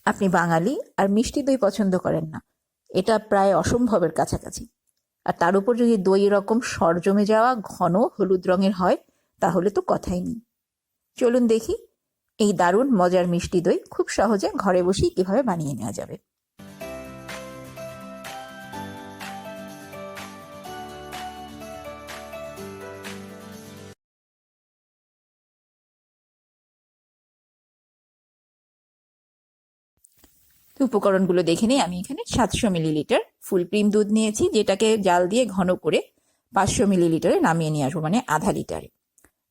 আপনি বাঙালি আর মিষ্টি দই পছন্দ করেন না, এটা প্রায় অসম্ভবের কাছাকাছি। আর তার উপর যদি দই এরকম সর জমে যাওয়া ঘন হলুদ রঙের হয়, তাহলে তো কথাই নেই। চলুন দেখি এই দারুণ মজার মিষ্টি দই খুব সহজে ঘরে বসেই কিভাবে বানিয়ে নেওয়া যাবে। উপকরণগুলো দেখে নিই। আমি এখানে 700 মিলিলিটার ফুল ক্রিম দুধ নিয়েছি, যেটাকে জাল দিয়ে ঘন করে 500 মিলিলিটারে নামিয়ে নিয়ে আসবো, মানে আধা লিটারে।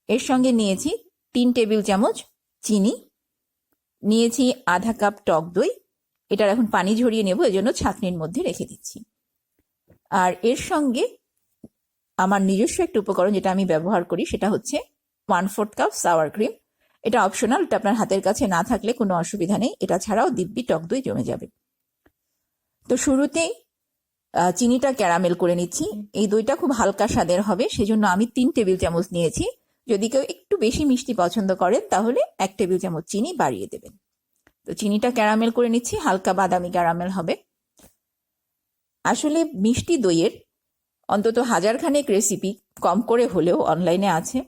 এর সঙ্গে নিয়েছি 3 টেবিল চামচ চিনি, নিয়েছি আধা কাপ টক দই। এটার এখন পানি ঝরিয়ে নেব, এজন্য ছাঁকনির মধ্যে রেখে দিচ্ছি। আর এর সঙ্গে আমার নিজস্ব একটা উপকরণ যেটা আমি ব্যবহার করি, সেটা হচ্ছে 1/4 কাপ সাওয়ার ক্রিম। এটা অপশনাল, এটা আপনার হাতের কাছে না থাকলে কোনো অসুবিধা নেই, এটা ছাড়াও দিব্যি টক দই জমে যাবে। তো শুরুতেই চিনিটা ক্যারামেল করে নিচ্ছি। এই দইটা খুব হালকা স্বাদের হবে, সেজন্য আমি 3 টেবিল চামচ নিয়েছি। যদি কেউ একটু বেশি মিষ্টি পছন্দ করেন তাহলে 1 টেবিল চামচ চিনি বাড়িয়ে দেবেন। তো চিনিটা ক্যারামেল করে নিচ্ছি, হালকা বাদামি ক্যারামেল হবে। আসলে মিষ্টি দইয়ের অন্তত 1000 খানেক রেসিপি কম করে হলেও অনলাইনে আছে,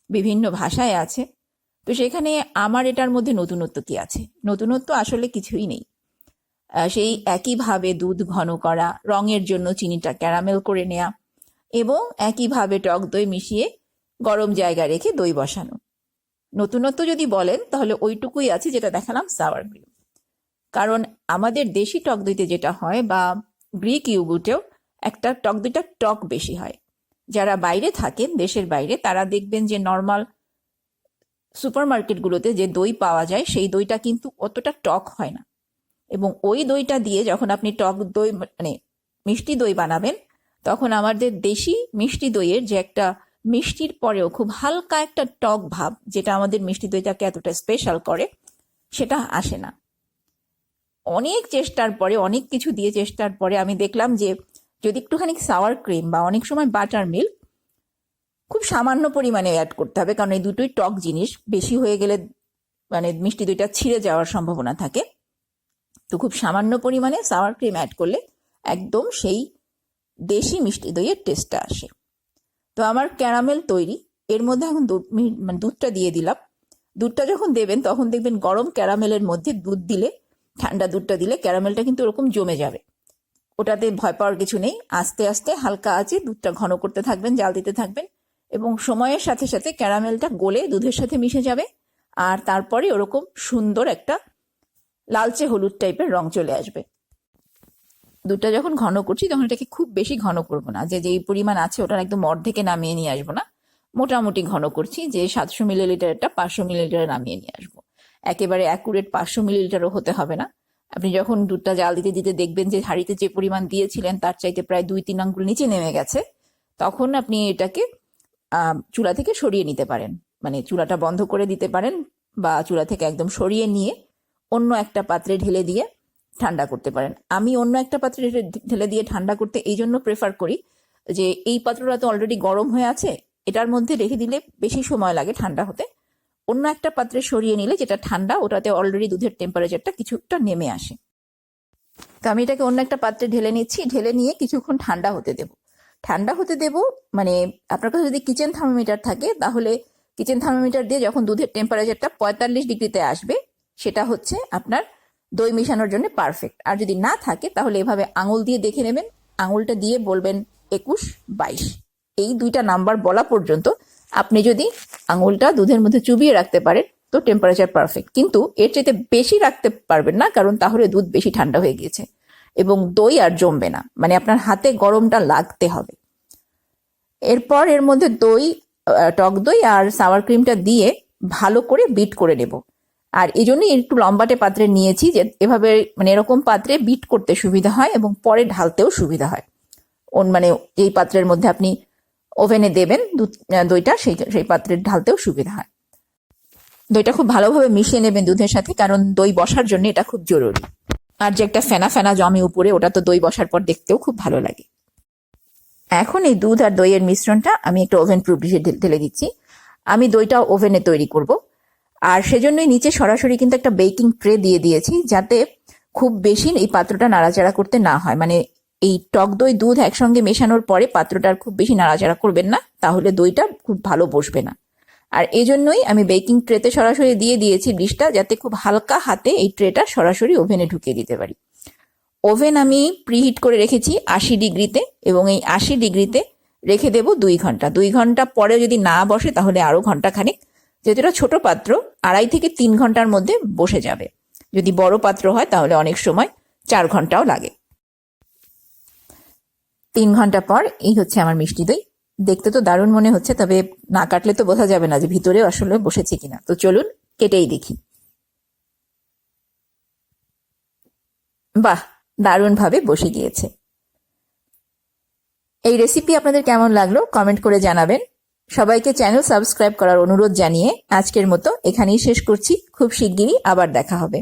বিভিন্ন ভাষায় আছে। তো সেখানে আমার এটার মধ্যে নতুনত্ব কি আছে? নতুনত্ব আসলে কিছুই নেই। সেই একইভাবে দুধ ঘন করা, রঙের জন্য চিনিটা ক্যারামেল করে নেওয়া এবং একইভাবে টক দই মিশিয়ে গরম জায়গায় রেখে দই বসানো। নতুনত্ব যদি বলেন তাহলে ওইটুকুই আছে যেটা দেখালাম, সাওয়ার ক্রিম। কারণ আমাদের দেশি টক দইতে যেটা হয়, বা গ্রিক ইয়োগুর্টেও একটা টক দইটা টক বেশি হয়। যারা বাইরে থাকেন, দেশের বাইরে, তারা দেখবেন যে নর্মাল সুপারমার্কেটগুলোতে যে দই পাওয়া যায় সেই দইটা কিন্তু অতটা টক হয় না। এবং ওই দইটা দিয়ে যখন আপনি টক দই মানে মিষ্টি দই বানাবেন, তখন আমাদের দেশি মিষ্টি দইয়ের যে একটা মিষ্টির পরেও খুব হালকা একটা টক ভাব, যেটা আমাদের মিষ্টি দইটাকে এতটা স্পেশাল করে, সেটা আসে না। অনেক চেষ্টার পরে, অনেক কিছু দিয়ে চেষ্টার পরে আমি দেখলাম যে যদি একটুখানি সাওয়ার ক্রিম বা অনেক সময় বাটার মিল্ক খুব সামান্য পরিমাণে অ্যাড করতে হবে, কারণ এই দুটোই টক জিনিস, বেশি হয়ে গেলে মানে মিষ্টি দইটা ছিঁড়ে যাওয়ার সম্ভাবনা থাকে। তো খুব সামান্য পরিমাণে সাওয়ার ক্রিম অ্যাড করলে একদম সেই দেশি মিষ্টি দইয়ের টেস্টটা আসে। তো আমার ক্যারামেল তৈরি। এর মধ্যে এখন দুধটা দিয়ে দিলাম। দুধটা যখন দেবেন তখন দেখবেন গরম ক্যারামেলের মধ্যে দুধ দিলে, ঠান্ডা দুধটা দিলে ক্যারামেলটা কিন্তু ওরকম জমে যাবে। ওটাতে ভয় পাওয়ার কিছু নেই। আস্তে আস্তে হালকা আঁচে দুধটা ঘন করতে থাকবেন, জাল দিতে থাকবেন, এবং সময়ের সাথে সাথে ক্যারামেলটা গলে দুধের সাথে মিশে যাবে। আর তারপরে ওরকম সুন্দর একটা লালচে হলুদ টাইপের রং চলে আসবে। দুধটা যখন ঘন করছি তখন এটাকে খুব বেশি ঘন করবো না, যে যেই পরিমাণ আছে ওটার একদম অর্ধেকে নামিয়ে নিয়ে আসবো না, মোটামুটি ঘন করছি, যে 700 মিলিলিটারটা 500 মিলিলিটারে নামিয়ে নিয়ে আসবো। একেবারে অ্যাকুরেট 500 মিলিলিটারও হতে হবে না। আপনি যখন দুধটা জাল দিতে দিতে দেখবেন যে হাঁড়িতে যে পরিমাণ দিয়েছিলেন তার চাইতে প্রায় 2-3 আঙ্গুল নিচে নেমে গেছে, তখন আপনি এটাকে চুলা থেকে সরিয়ে নিতে পারেন। মানে চুলাটা বন্ধ করে দিতে পারেন, বা চুলা থেকে একদম সরিয়ে নিয়ে অন্য একটা পাত্রে ঢেলে দিয়ে ঠান্ডা করতে পারেন। আমি অন্য একটা পাত্রে ঢেলে দিয়ে ঠান্ডা করতে এই জন্য প্রেফার করি যে এই পাত্রটা তো অলরেডি গরম হয়ে আছে, এটার মধ্যে রেখে দিলে বেশি সময় লাগে ঠান্ডা হতে। অন্য একটা পাত্রে সরিয়ে নিলে যেটা ঠান্ডা, ওটাতে অলরেডি দুধের টেম্পারেচারটা কিছুটা নেমে আসে। তো আমি এটাকে অন্য একটা পাত্রে ঢেলে নিচ্ছি। ঢেলে নিয়ে কিছুক্ষণ ঠান্ডা হতে দেব। ঠান্ডা হতে দেব মানে আপনার কাছে যদি কিচেন থার্মোমিটার থাকে, তাহলে কিচেন থার্মোমিটার দিয়ে যখন দুধের টেম্পারেচারটা 45 ডিগ্রিতে আসবে, সেটা হচ্ছে আপনার দই মেশানোর জন্য পারফেক্ট। আর যদি না থাকে তাহলে এভাবে আঙুল দিয়ে দেখে নেবেন, আঙুলটা দিয়ে বলবেন 21-22, এই দুইটা নাম্বার বলা পর্যন্ত আপনি যদি আঙুলটা দুধের মধ্যে চুবিয়ে রাখতে পারেন তো টেম্পারেচার পারফেক্ট। কিন্তু এর চাইতে বেশি রাখতে পারবেন না, কারণ তাহলে দুধ বেশি ঠান্ডা হয়ে গিয়েছে এবং দই আর জমবে না, মানে আপনার হাতে গরমটা লাগতে হবে। এরপর এর মধ্যে দই, টক দই আর সাওয়ার ক্রিমটা দিয়ে ভালো করে বিট করে নেব। আর এই জন্যই একটু লম্বাটে পাত্রে নিয়েছি, যে এভাবে মানে এরকম পাত্রে বিট করতে সুবিধা হয় এবং পরে ঢালতেও সুবিধা হয়। মানে যেই পাত্রের মধ্যে আপনি ওভেনে দেবেন দইটা, সেই পাত্রে ঢালতেও সুবিধা হয়। দইটা খুব ভালোভাবে মিশিয়ে নেবেন দুধের সাথে, কারণ দই বসার জন্য এটা খুব জরুরি। আর যে একটা ফেনা ফেনা জমে উপরে, ওটা তো দই বসার পর দেখতেও খুব ভালো লাগে। এখন এই দুধ আর দইয়ের মিশ্রণটা আমি একটা ওভেন প্রুফ ডিশে ঢেলে দিচ্ছি। আমি দইটা ওভেনে তৈরি করব, আর সেজন্যই নিচে সরাসরি কিন্তু একটা বেকিং ট্রে দিয়ে দিয়েছি, যাতে খুব বেশি এই পাত্রটা নাড়াচাড়া করতে না হয়, মানে এই টক দই দুধ একসঙ্গে মেশানোর পরে পাত্রটার খুব বেশি নাড়াচাড়া করবেন না, তাহলে দইটা খুব ভালো বসবে না। আর এই জন্যই আমি বেকিং ট্রেতে সরাসরি দিয়ে দিয়েছি ডিশটা, যাতে খুব হালকা হাতে এই ট্রেটা সরাসরি ওভেনে ঢুকিয়ে দিতে পারি। ওভেন আমি প্রিহিট করে রেখেছি 80 ডিগ্রিতে, এবং এই 80 ডিগ্রিতে রেখে দেবো 2 ঘন্টা। 2 ঘন্টা পরে যদি না বসে তাহলে আরো ঘন্টা খানিক, যেহেতু এটা ছোট পাত্র 2.5 থেকে 3 ঘন্টার মধ্যে বসে যাবে। যদি বড় পাত্র হয় তাহলে অনেক সময় 4 ঘন্টাও লাগে। 3 ঘন্টা পর এই হচ্ছে আমার মিষ্টি দই। দেখতে তো দারুণ মনে হচ্ছে, তবে না কাটলে তো বোঝা যাবে না যে ভিতরে আসলে বসেছে কিনা। তো চলুন কেটেই দেখি। বাহ, দারুণভাবে বসে গিয়েছে। এই রেসিপি আপনাদের কেমন লাগলো কমেন্ট করে জানাবেন। সবাইকে চ্যানেল সাবস্ক্রাইব করার অনুরোধ জানিয়ে আজকের মতো এখানেই শেষ করছি। খুব শিগগিরই আবার দেখা হবে।